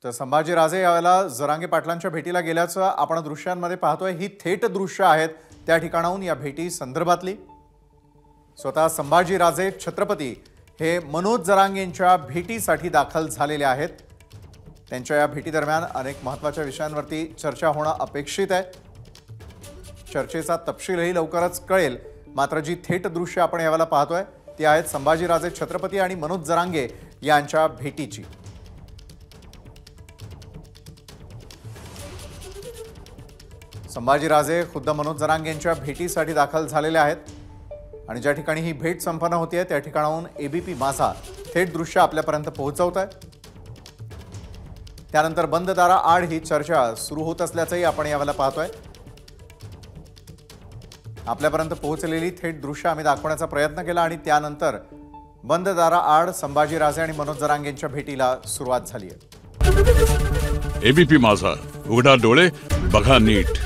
तर संभाजीराजे यावेळेला जरांगे पाटलांच्या भेटीला गेल्याचं आपण दृश्यांमध्ये पाहतोय। ही थेट दृश्य आहेत त्या ठिकाणाहून या भेटी संदर्भातली। स्वतः संभाजीराजे छत्रपती हे मनोज जरांगेंच्या भेटीसाठी दाखल झालेले आहेत। त्यांच्या या भेटी दरम्यान अनेक महत्त्वाच्या विषयांवरती चर्चा होणं अपेक्षित आहे। चर्चेचा तपशीलही लवकरच कळेल। मात्र जी थेट दृश्य आपण यावेळेला पाहतोय ती आहेत संभाजीराजे छत्रपती आणि मनोज जरांगे यांच्या भेटीची। संभाजीराजे खुद्द मनोज जरांगेंच्या भेटीसाठी दाखल झालेले आहेत आणि ज्या ठिकाणी ही भेट संपन्न होते त्या ठिकाणाहून एबीपी माझा थेट दृश्य आपल्यापर्यंत पोहोचवत आहे। त्यानंतर बंद दाराआड ही चर्चा सुरू होत असल्याचंही आपण यावेळेला पाहतोय। आपल्यापर्यंत पोहोचलेली थेट दृश्य आम्ही दाखवण्याचा प्रयत्न केला आणि त्यानंतर बंद दाराआड संभाजीराजे आणि मनोज जरांगेंच्या भेटीला सुरुवात झाली आहे। एबीपी माझा, उघडा डोळे बघा नीट।